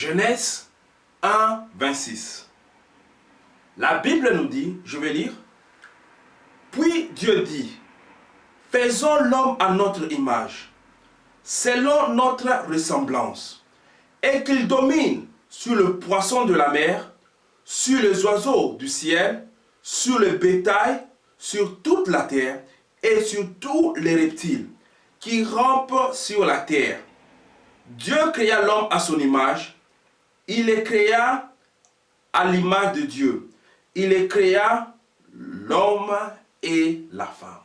Genèse 1, 26. La Bible nous dit, je vais lire, « Puis Dieu dit, faisons l'homme à notre image, selon notre ressemblance, et qu'il domine sur le poisson de la mer, sur les oiseaux du ciel, sur le bétail, sur toute la terre, et sur tous les reptiles qui rampent sur la terre. » Dieu créa l'homme à son image, il les créa à l'image de Dieu. Il les créa l'homme et la femme.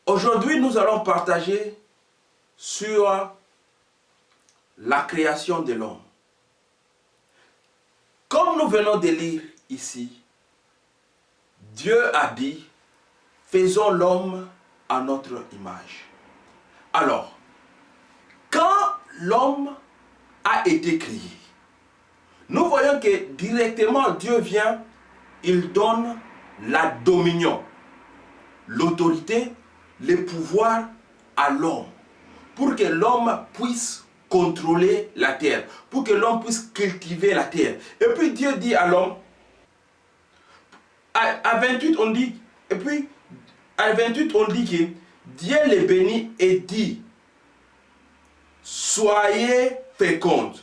Aujourd'hui, nous allons partager sur la création de l'homme. Comme nous venons de lire ici, Dieu a dit, faisons l'homme à notre image. Alors, quand l'homme a été créé, nous voyons que directement Dieu vient, il donne la dominion, l'autorité, le pouvoir à l'homme, pour que l'homme puisse contrôler la terre, pour que l'homme puisse cultiver la terre. Et puis Dieu dit à l'homme, à 28 on dit, et puis à 28 on dit que Dieu les bénit et dit, soyez fécondes,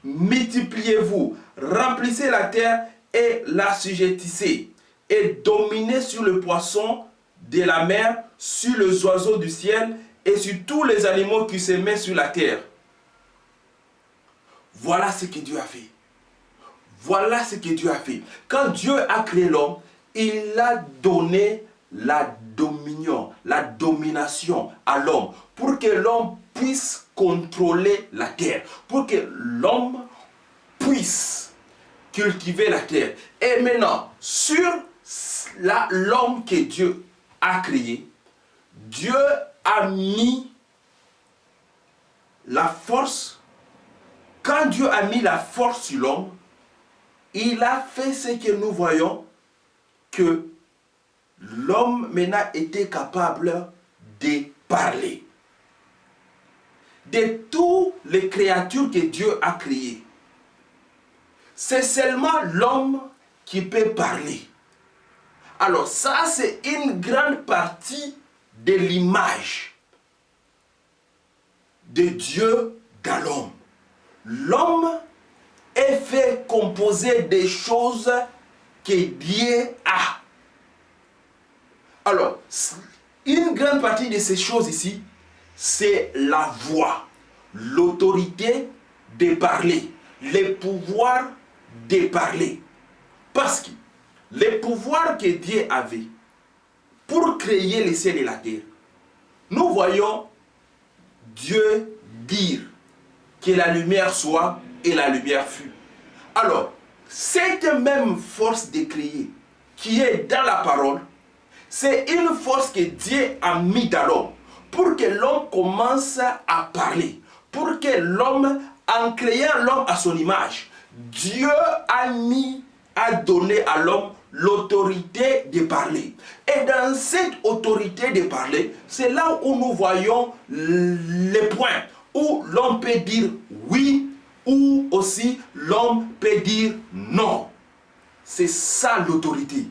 multipliez-vous, remplissez la terre et l'assujettissez, et dominez sur le poisson de la mer, sur les oiseaux du ciel et sur tous les animaux qui se mettent sur la terre. Voilà ce que Dieu a fait. Voilà ce que Dieu a fait. Quand Dieu a créé l'homme, il a donné la dominion, la domination à l'homme, pour que l'homme puisse contrôler la terre, pour que l'homme puisse cultiver la terre. Et maintenant, sur l'homme que Dieu a créé, Dieu a mis la force. Quand Dieu a mis la force sur l'homme, il a fait ce que nous voyons, que l'homme maintenant était capable de parler. De toutes les créatures que Dieu a créées, c'est seulement l'homme qui peut parler. Alors ça, c'est une grande partie de l'image de Dieu dans l'homme. L'homme est fait composer des choses que Dieu a. Alors, une grande partie de ces choses ici, c'est la voix, l'autorité de parler, le pouvoir de parler. Parce que le pouvoir que Dieu avait pour créer les cieux et la terre, nous voyons Dieu dire que la lumière soit et la lumière fut. Alors, cette même force de créer qui est dans la parole, c'est une force que Dieu a mis dans l'homme pour que l'homme commence à parler, pour que l'homme, en créant l'homme à son image, Dieu a donné à l'homme l'autorité de parler. Et dans cette autorité de parler, c'est là où nous voyons les points où l'homme peut dire oui ou aussi l'homme peut dire non. C'est ça l'autorité.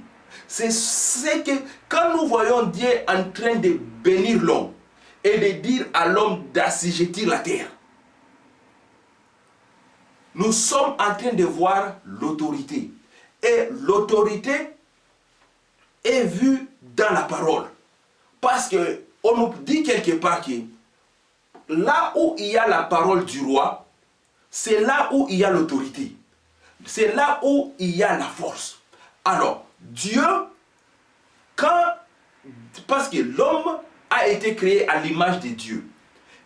C'est ce que, quand nous voyons Dieu en train de bénir l'homme et de dire à l'homme d'assujettir la terre, nous sommes en train de voir l'autorité. Et l'autorité est vue dans la parole. Parce qu'on nous dit quelque part que là où il y a la parole du roi, c'est là où il y a l'autorité. C'est là où il y a la force. Alors, Dieu, parce que l'homme a été créé à l'image de Dieu.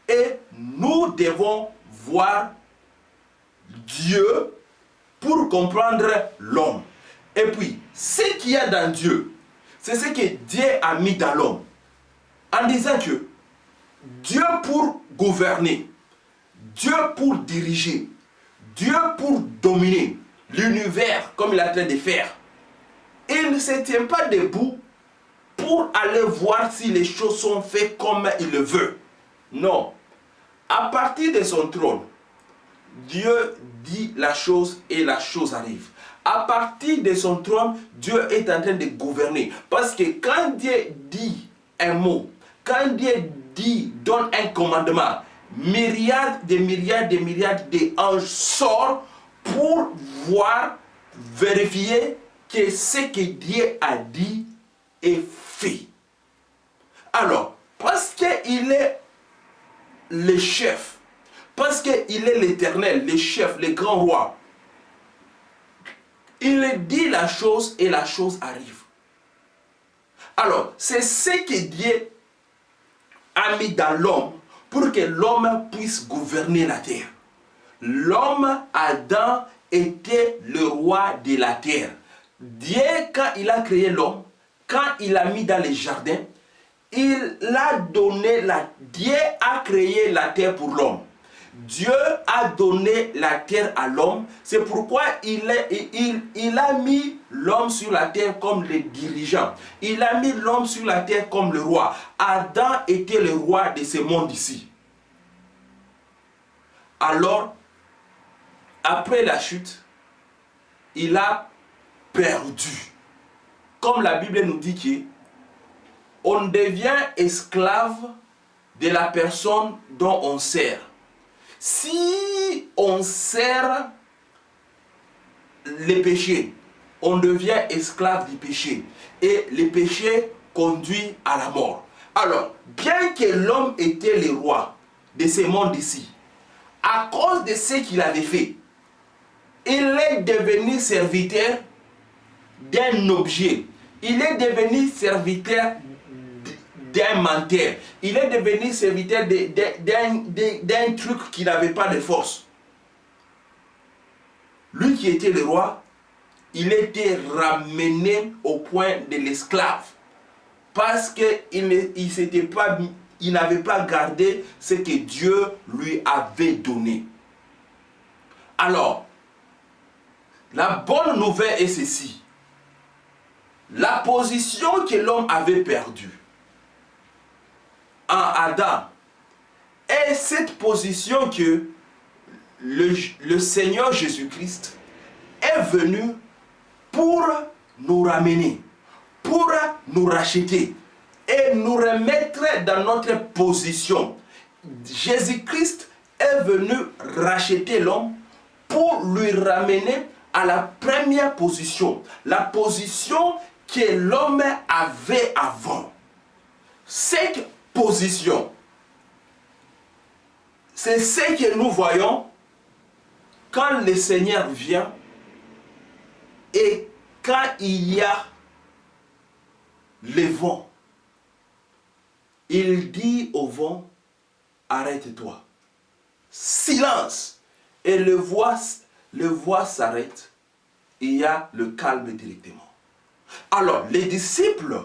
Et nous devons voir Dieu pour comprendre l'homme. Et puis, ce qu'il y a dans Dieu, c'est ce que Dieu a mis dans l'homme. En disant que Dieu pour gouverner, Dieu pour diriger, Dieu pour dominer l'univers comme il est en train de faire. Il ne se tient pas debout pour aller voir si les choses sont faites comme il le veut. Non. À partir de son trône, Dieu dit la chose et la chose arrive. À partir de son trône, Dieu est en train de gouverner. Parce que quand Dieu dit un mot, quand Dieu donne un commandement, myriades d'anges sortent pour voir, vérifier que ce que Dieu a dit est fait. Alors, parce qu'il est le chef, parce qu'il est l'Éternel, le chef, le grand roi, il dit la chose et la chose arrive. Alors, c'est ce que Dieu a mis dans l'homme pour que l'homme puisse gouverner la terre. L'homme, Adam, était le roi de la terre. Dieu, quand il a créé l'homme, quand il l'a mis dans les jardins, Dieu a créé la terre pour l'homme. Dieu a donné la terre à l'homme. C'est pourquoi il a mis l'homme sur la terre comme le dirigeant. Il a mis l'homme sur la terre comme le roi. Adam était le roi de ce monde ici. Alors, après la chute, il a perdu. Comme la Bible nous dit qu'on devient esclave de la personne dont on sert. Si on sert les péchés, on devient esclave du péché. Et le péché conduit à la mort. Alors, bien que l'homme était le roi de ce monde ici, à cause de ce qu'il avait fait, il est devenu serviteur d'un objet. Il est devenu serviteur d'un menteur. Il est devenu serviteur d'un truc qui n'avait pas de force. Lui qui était le roi, il était ramené au point de l'esclave. Parce qu'il n'avait pas gardé ce que Dieu lui avait donné. Alors, la bonne nouvelle est ceci. La position que l'homme avait perdue en Adam est cette position que le Seigneur Jésus-Christ est venu pour nous ramener, pour nous racheter et nous remettre dans notre position. Jésus-Christ est venu racheter l'homme pour lui ramener à la première position, la position que l'homme avait avant. Cette position, c'est ce que nous voyons quand le Seigneur vient et quand il y a le vent. Il dit au vent, arrête-toi. Silence. Et le vent s'arrête. Il y a le calme directement. Alors, les disciples,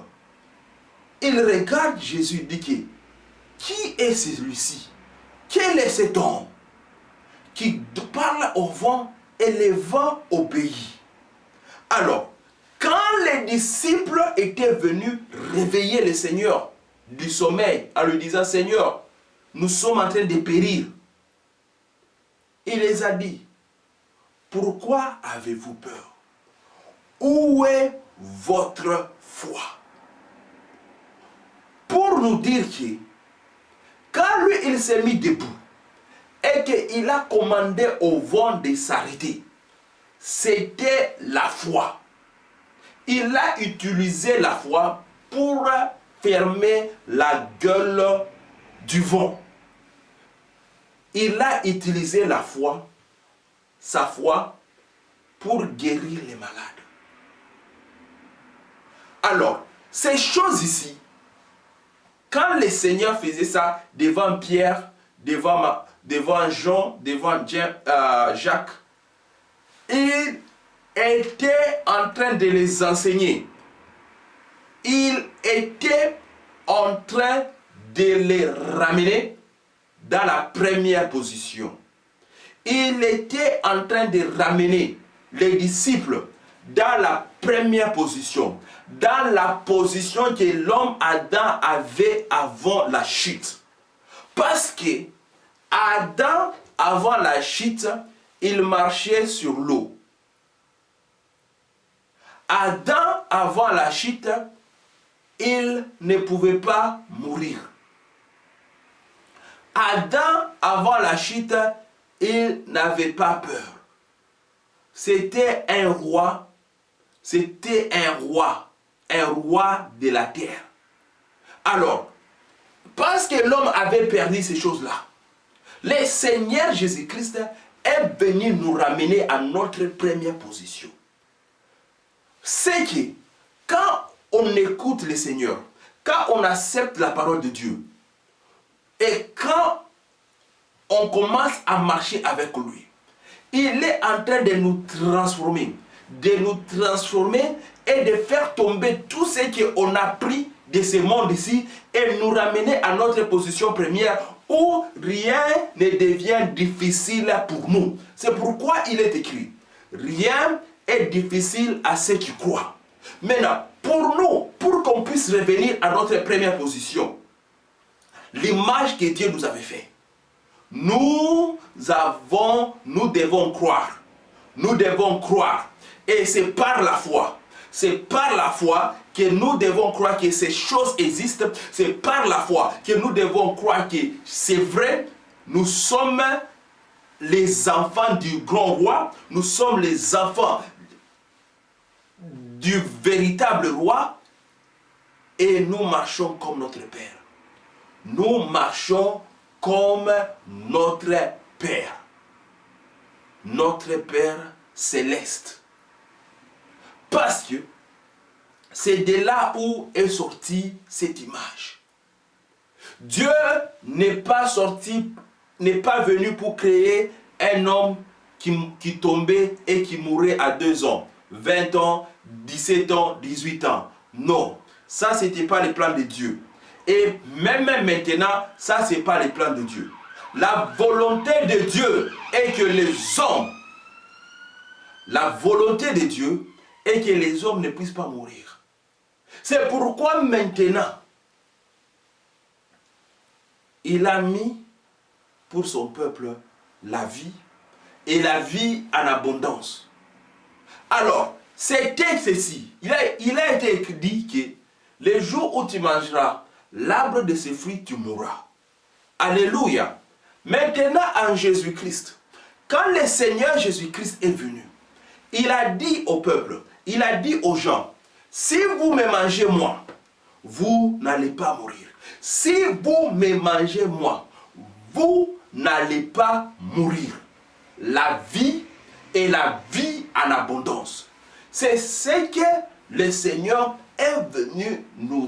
ils regardent Jésus et disent, qui est celui-ci? Quel est cet homme qui parle au vent et le vent obéit? Alors, quand les disciples étaient venus réveiller le Seigneur du sommeil en lui disant, Seigneur, nous sommes en train de périr, il les a dit, pourquoi avez-vous peur? Où est votre foi? Pour nous dire que quand lui il s'est mis debout et qu'il a commandé au vent de s'arrêter, c'était la foi. Il a utilisé la foi pour fermer la gueule du vent. Il a utilisé la foi, sa foi, pour guérir les malades. Alors, ces choses ici, quand le Seigneur faisait ça devant Pierre, devant Jean, devant Jacques, il était en train de les enseigner. Il était en train de les ramener dans la première position. Il était en train de ramener les disciples dans la première position, dans la position que l'homme Adam avait avant la chute. Parce que Adam avant la chute, il marchait sur l'eau. Adam, avant la chute, il ne pouvait pas mourir. Adam, avant la chute, il n'avait pas peur. C'était un roi de la terre. Alors, parce que l'homme avait perdu ces choses-là, le Seigneur Jésus-Christ est venu nous ramener à notre première position. C'est que quand on écoute le Seigneur, quand on accepte la parole de Dieu, et quand on commence à marcher avec lui, il est en train de nous transformer et de faire tomber tout ce qu'on a pris de ce monde ici et nous ramener à notre position première où rien ne devient difficile pour nous. C'est pourquoi il est écrit, rien est difficile à ceux qui croient. Maintenant, pour nous, pour qu'on puisse revenir à notre première position, l'image que Dieu nous avait faite, nous devons croire. Nous devons croire. Et c'est par la foi. C'est par la foi que nous devons croire que ces choses existent. C'est par la foi que nous devons croire que c'est vrai. Nous sommes les enfants du grand roi. Nous sommes les enfants du véritable roi. Et nous marchons comme notre Père. Nous marchons comme notre Père. Notre Père céleste. Parce que c'est de là où est sortie cette image. Dieu n'est pas venu pour créer un homme qui tombait et qui mourait à 2 ans, 20 ans, 17 ans, 18 ans. Non, ça c'était pas le plan de Dieu. Et même maintenant, ça c'est pas le plan de Dieu. La volonté de Dieu est que les hommes, ne puissent pas mourir. C'est pourquoi maintenant, il a mis pour son peuple la vie et la vie en abondance. Alors, c'était ceci. Il a été dit que le jour où tu mangeras l'arbre de ses fruits, tu mourras. Alléluia. Maintenant, en Jésus-Christ, quand le Seigneur Jésus-Christ est venu, il a dit au peuple, il a dit aux gens, si vous me mangez moi, vous n'allez pas mourir. Si vous me mangez moi, vous n'allez pas mourir. La vie et la vie en abondance. C'est ce que le Seigneur est venu nous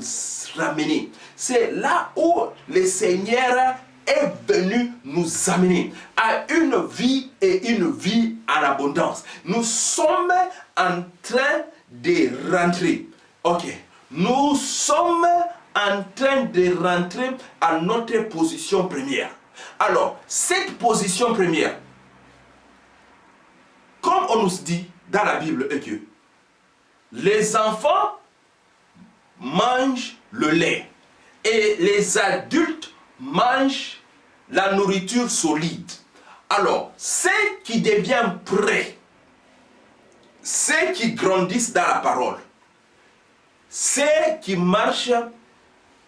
ramener. C'est là où le Seigneur est venu nous amener à une vie et une vie en abondance. Nous sommes en train de rentrer. Ok. Nous sommes en train de rentrer à notre position première. Alors, cette position première, comme on nous dit dans la Bible, est que les enfants mangent le lait et les adultes mangent la nourriture solide. Alors, ceux qui deviennent prêts, ceux qui grandissent dans la parole, ceux qui marchent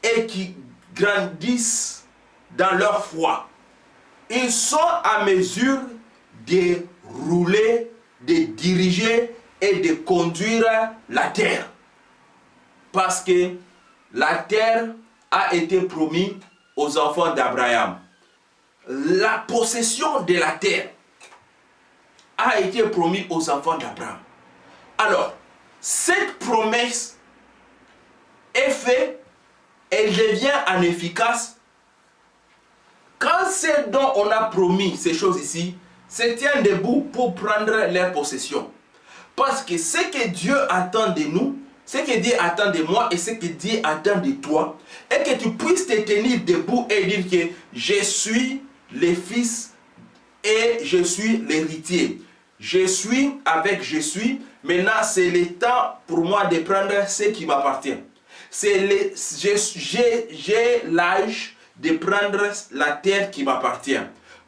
et qui grandissent dans leur foi, ils sont à mesure de rouler, de diriger et de conduire la terre. Parce que la terre a été promise aux enfants d'Abraham. La possession de la terre a été promise aux enfants d'Abraham. Alors, cette promesse est faite, elle devient en efficace quand ce dont on a promis ces choses ici se tiennent debout pour prendre leur possession. Parce que ce que Dieu attend de nous, ce que Dieu attend de moi et ce que Dieu attend de toi, est que tu puisses te tenir debout et dire que je suis le fils et je suis l'héritier. Je suis avec je suis. Maintenant, c'est le temps pour moi de prendre ce qui m'appartient. J'ai l'âge de prendre la terre qui m'appartient.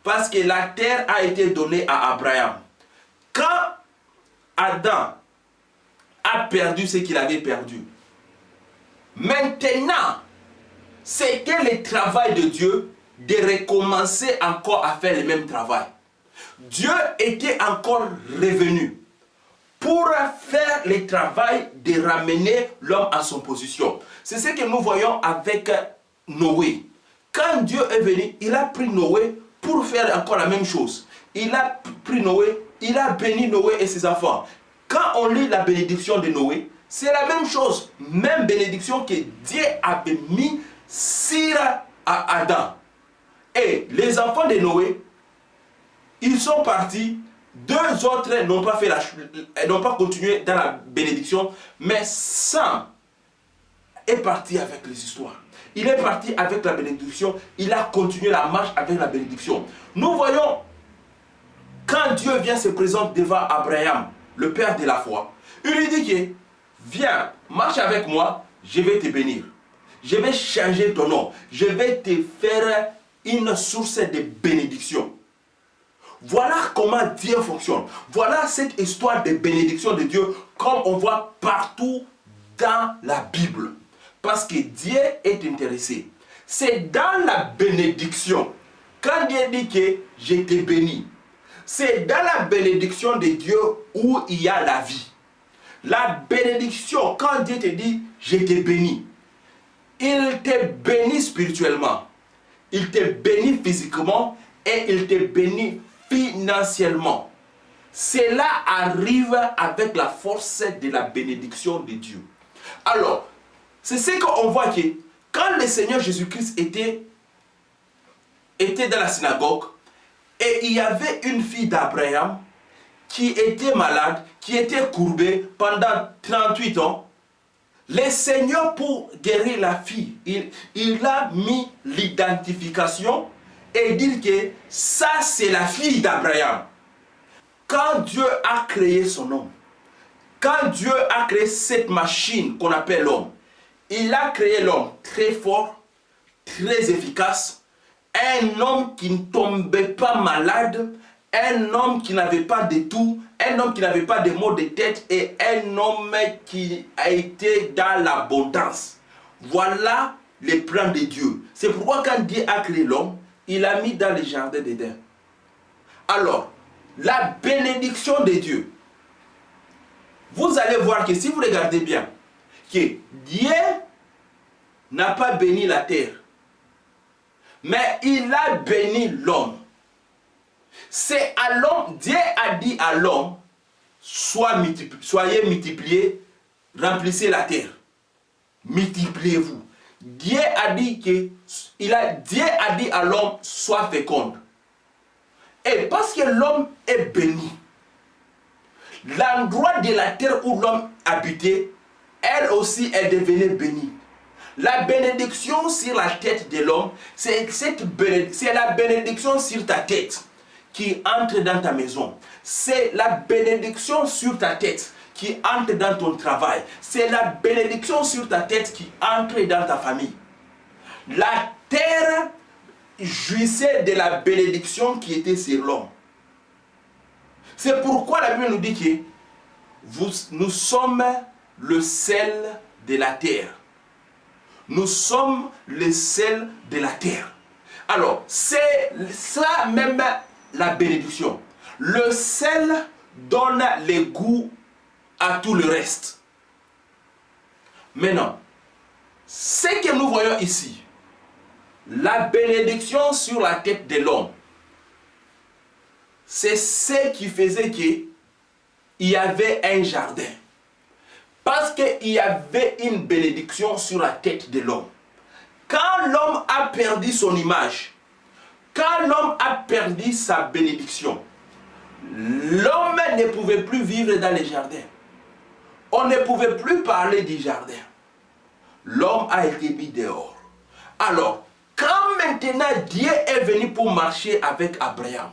Parce que la terre a été donnée à Abraham. Quand Adam a perdu ce qu'il avait perdu, maintenant, c'était le travail de Dieu de recommencer encore à faire le même travail. Dieu était encore revenu pour faire le travail de ramener l'homme à son position. C'est ce que nous voyons avec Noé. Quand Dieu est venu, il a pris Noé pour faire encore la même chose. Il a pris Noé, il a béni Noé et ses enfants. Quand on lit la bénédiction de Noé, c'est la même chose. Même bénédiction que Dieu avait mis sur Adam. Et les enfants de Noé, ils sont partis. Deux autres n'ont pas continué dans la bénédiction, mais Sam est parti avec les histoires. Il est parti avec la bénédiction, il a continué la marche avec la bénédiction. Nous voyons, quand Dieu vient se présenter devant Abraham, le père de la foi, il lui dit que, viens, marche avec moi, je vais te bénir. Je vais changer ton nom. Je vais te faire une source de bénédiction. Voilà comment Dieu fonctionne. Voilà cette histoire de bénédiction de Dieu comme on voit partout dans la Bible. Parce que Dieu est intéressé. C'est dans la bénédiction. Quand Dieu dit que je te bénis, c'est dans la bénédiction de Dieu où il y a la vie. La bénédiction, quand Dieu te dit je te bénis, il te bénit spirituellement, il te bénit physiquement et il te bénit financièrement. Cela arrive avec la force de la bénédiction de Dieu. Alors, c'est ce qu'on voit que quand le Seigneur Jésus-Christ était dans la synagogue et il y avait une fille d'Abraham qui était malade, qui était courbée pendant 38 ans, le Seigneur, pour guérir la fille, il a mis l'identification et dit que ça c'est la fille d'Abraham. Quand Dieu a créé son homme, quand Dieu a créé cette machine qu'on appelle l'homme, il a créé l'homme très fort, très efficace, un homme qui ne tombait pas malade, un homme qui n'avait pas de tout, un homme qui n'avait pas de maux de tête et un homme qui a été dans l'abondance. Voilà les plans de Dieu. C'est pourquoi quand Dieu a créé l'homme, il l'a mis dans le jardin d'Éden. Alors, la bénédiction de Dieu, vous allez voir que si vous regardez bien, que Dieu n'a pas béni la terre, mais il a béni l'homme. C'est à l'homme, Dieu a dit à l'homme, soyez multipliés, remplissez la terre, multipliez-vous. Dieu a dit à l'homme, sois féconde. Et parce que l'homme est béni, l'endroit de la terre où l'homme habitait, elle aussi est devenue bénie. La bénédiction sur la tête de l'homme, c'est la bénédiction sur ta tête qui entre dans ta maison. C'est la bénédiction sur ta tête qui entre dans ton travail. C'est la bénédiction sur ta tête qui entre dans ta famille. La terre jouissait de la bénédiction qui était sur l'homme. C'est pourquoi la Bible nous dit que nous sommes le sel de la terre. Nous sommes le sel de la terre. Alors, c'est ça même la bénédiction. Le sel donne le goût à tout le reste. Maintenant, ce que nous voyons ici, la bénédiction sur la tête de l'homme, c'est ce qui faisait qu'il y avait un jardin. Parce qu'il y avait une bénédiction sur la tête de l'homme. Quand l'homme a perdu son image, quand l'homme a perdu sa bénédiction, l'homme ne pouvait plus vivre dans les jardins. On ne pouvait plus parler du jardin. L'homme a été mis dehors. Alors, quand maintenant Dieu est venu pour marcher avec Abraham,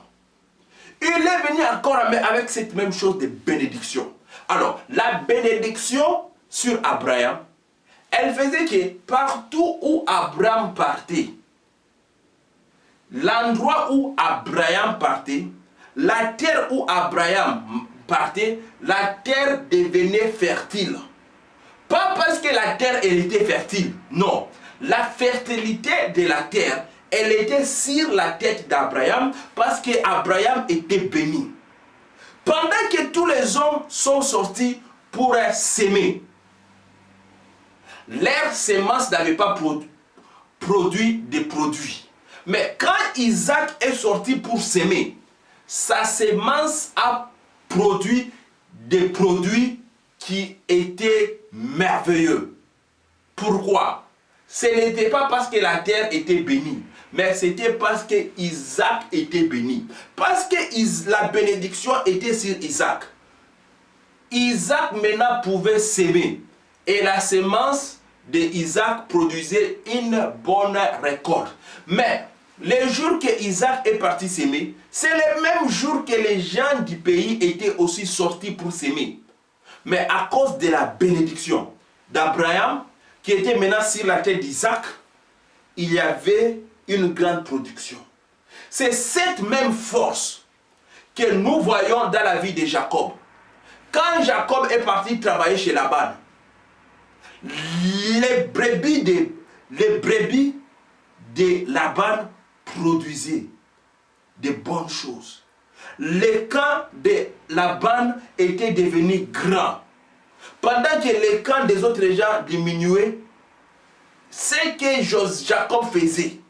il est venu encore avec cette même chose de bénédiction. Alors, la bénédiction sur Abraham, elle faisait que partout où Abraham partait, l'endroit où Abraham partait, la terre où Abraham partait, la terre devenait fertile. Pas parce que la terre elle était fertile, non. La fertilité de la terre, elle était sur la tête d'Abraham parce qu'Abraham était béni. Pendant que tous les hommes sont sortis pour s'aimer, leur semence n'avait pas produit des produits. Mais quand Isaac est sorti pour s'aimer, sa semence a produit des produits qui étaient merveilleux. Pourquoi? Ce n'était pas parce que la terre était bénie, mais c'était parce que Isaac était béni. Parce que la bénédiction était sur Isaac. Isaac maintenant pouvait s'aimer. Et la semence d'Isaac produisait une bonne récolte. Mais les jours que Isaac est parti s'aimer, c'est les mêmes jours que les gens du pays étaient aussi sortis pour s'aimer. Mais à cause de la bénédiction d'Abraham, qui était maintenant sur la tête d'Isaac, il y avait une grande production. C'est cette même force que nous voyons dans la vie de Jacob. Quand Jacob est parti travailler chez Laban, les brebis de Laban produisaient de bonnes choses. Les camps de Laban étaient devenus grands. Pendant que les camps des autres gens diminuaient, ce que Jacob faisait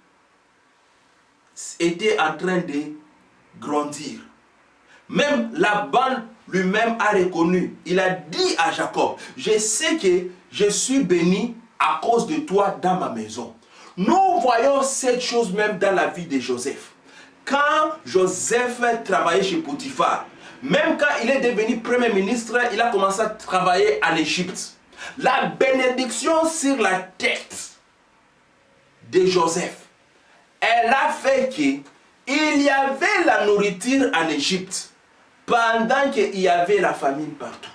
était en train de grandir. Même Laban lui-même a reconnu, il a dit à Jacob, je sais que je suis béni à cause de toi dans ma maison. Nous voyons cette chose même dans la vie de Joseph. Quand Joseph travaillait chez Potiphar, même quand il est devenu premier ministre, il a commencé à travailler en Égypte. La bénédiction sur la tête de Joseph, elle a fait qu'il y avait la nourriture en Égypte pendant qu'il y avait la famine partout.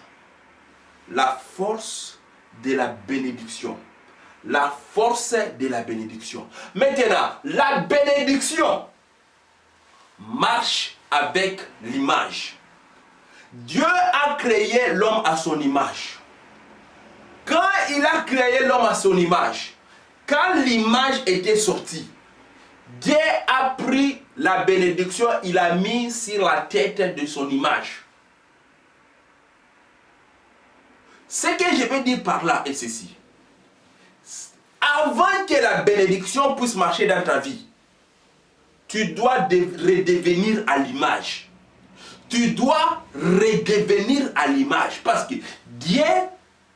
La force de la bénédiction. La force de la bénédiction. Maintenant, la bénédiction marche avec l'image. Dieu a créé l'homme à son image. Quand il a créé l'homme à son image, quand l'image était sortie, Dieu a pris la bénédiction, il a mis sur la tête de son image. Ce que je veux dire par là est ceci. Avant que la bénédiction puisse marcher dans ta vie, tu dois redevenir à l'image. Tu dois redevenir à l'image parce que Dieu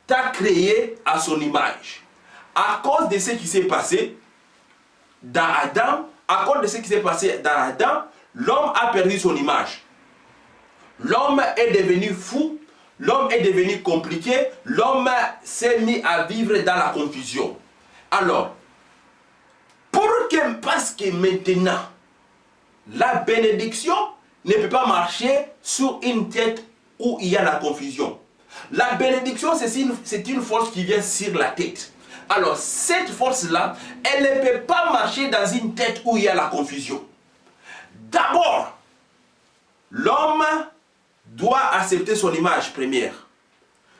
t'a créé à son image. À cause de ce qui s'est passé dans Adam, l'homme a perdu son image. L'homme est devenu fou, l'homme est devenu compliqué, l'homme s'est mis à vivre dans la confusion. Alors, parce que maintenant, la bénédiction ne peut pas marcher sur une tête où il y a la confusion. La bénédiction, c'est une force qui vient sur la tête. Alors, cette force-là, elle ne peut pas marcher dans une tête où il y a la confusion. D'abord, l'homme doit accepter son image première.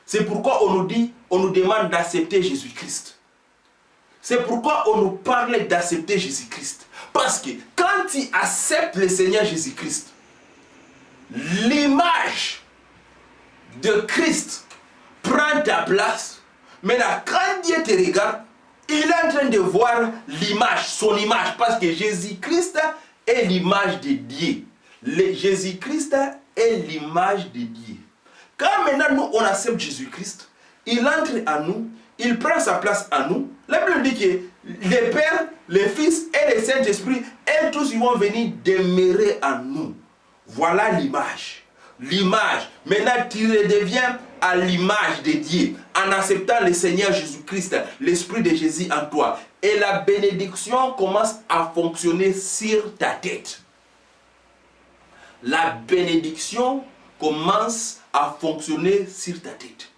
C'est pourquoi on nous demande d'accepter Jésus-Christ. C'est pourquoi on nous parle d'accepter Jésus-Christ. Parce que quand tu acceptes le Seigneur Jésus-Christ, l'image de Christ prend ta place. Maintenant, quand Dieu te regarde, il est en train de voir l'image, son image. Parce que Jésus-Christ est l'image de Dieu. Jésus-Christ est l'image de Dieu. Quand maintenant nous on accepte Jésus-Christ, il entre en nous, il prend sa place en nous. La Bible dit que les Pères, les Fils et le Saint-Esprit, elles tous ils vont venir demeurer en nous. Voilà l'image. L'image. Maintenant tu redeviens à l'image de Dieu en acceptant le Seigneur Jésus-Christ, l'Esprit de Jésus en toi. Et la bénédiction commence à fonctionner sur ta tête. La bénédiction commence à fonctionner sur ta tête.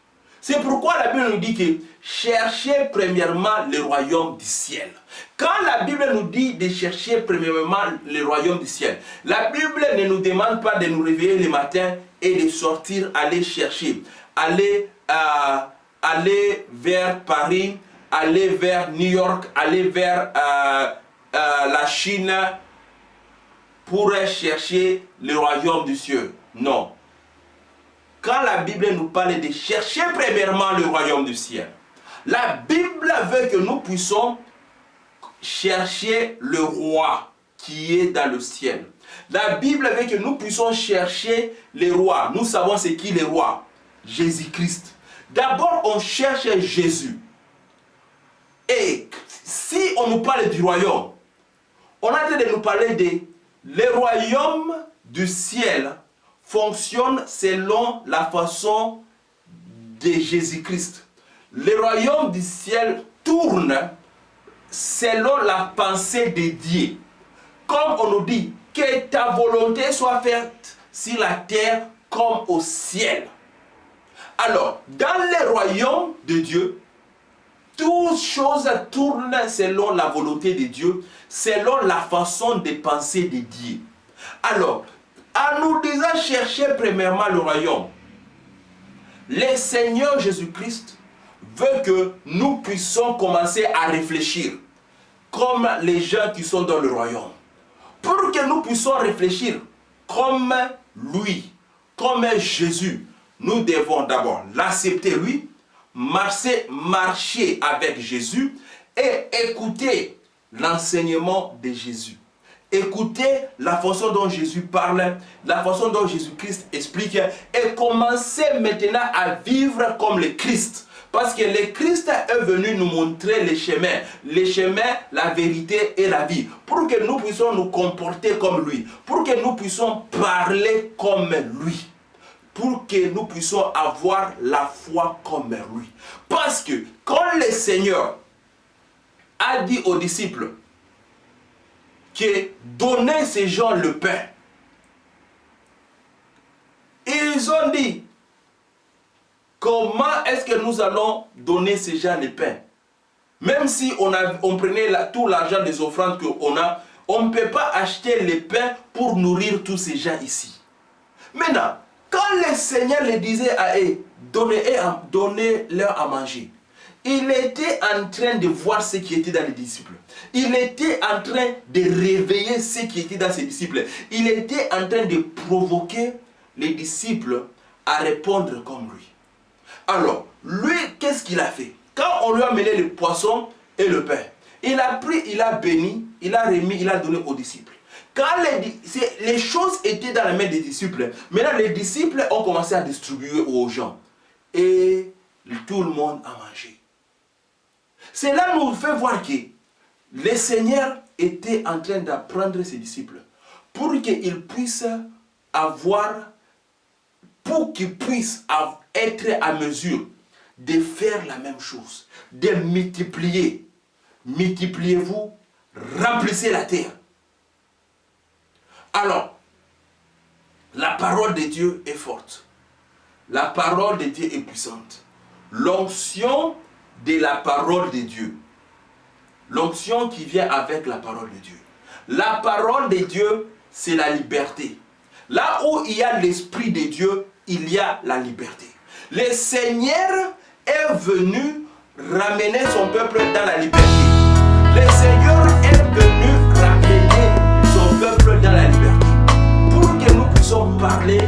C'est pourquoi la Bible nous dit que cherchez premièrement le royaume du ciel. Quand la Bible nous dit de chercher premièrement le royaume du ciel, la Bible ne nous demande pas de nous réveiller le matin et de sortir, aller chercher, aller vers Paris, aller vers New York, aller vers la Chine pour chercher le royaume du ciel. Non. Quand la Bible nous parle de chercher premièrement le royaume du ciel, la Bible veut que nous puissions chercher le roi qui est dans le ciel. La Bible veut que nous puissions chercher les rois. Nous savons c'est qui les rois? Jésus-Christ. D'abord, on cherche Jésus. Et si on nous parle du royaume, on a train de nous parler de le royaume du ciel fonctionne selon la façon de Jésus-Christ. Le royaume du ciel tourne selon la pensée de Dieu. Comme on nous dit, que ta volonté soit faite sur la terre comme au ciel. Alors, dans le royaume de Dieu, toutes choses tournent selon la volonté de Dieu, selon la façon de penser de Dieu. Alors, en nous disant chercher premièrement le royaume, le Seigneur Jésus-Christ veut que nous puissions commencer à réfléchir comme les gens qui sont dans le royaume. Pour que nous puissions réfléchir comme lui, comme Jésus, nous devons d'abord l'accepter lui, marcher avec Jésus et écouter l'enseignement de Jésus. Écoutez la façon dont Jésus parle, la façon dont Jésus-Christ explique et commencez maintenant à vivre comme le Christ. Parce que le Christ est venu nous montrer les chemins, la vérité et la vie. Pour que nous puissions nous comporter comme lui. Pour que nous puissions parler comme lui. Pour que nous puissions avoir la foi comme lui. Parce que quand le Seigneur a dit aux disciples que donner ces gens le pain, ils ont dit, comment est-ce que nous allons donner ces gens le pain? Même si on prenait tout l'argent des offrandes qu'on a, on ne peut pas acheter le pain pour nourrir tous ces gens ici. Maintenant, quand le Seigneur les disait à eux, donnez-leur à manger, il était en train de voir ce qui était dans les disciples. Il était en train de réveiller ce qui était dans ses disciples. Il était en train de provoquer les disciples à répondre comme lui. Alors, lui, qu'est-ce qu'il a fait? Quand on lui a amené le poisson et le pain, il a pris, il a béni, il a remis, il a donné aux disciples. Quand les choses étaient dans la main des disciples, maintenant les disciples ont commencé à distribuer aux gens. Et tout le monde a mangé. Cela nous fait voir que le Seigneur était en train d'apprendre ses disciples pour qu'ils puissent être à mesure de faire la même chose, de multiplier. Multipliez-vous, remplissez la terre. Alors, la parole de Dieu est forte. La parole de Dieu est puissante. L'onction de la parole de Dieu. L'onction qui vient avec la parole de Dieu. La parole de Dieu, c'est la liberté. Là où il y a l'Esprit de Dieu, il y a la liberté. Le Seigneur est venu ramener son peuple dans la liberté. Le Seigneur est venu ramener son peuple dans la liberté. Pour que nous puissions parler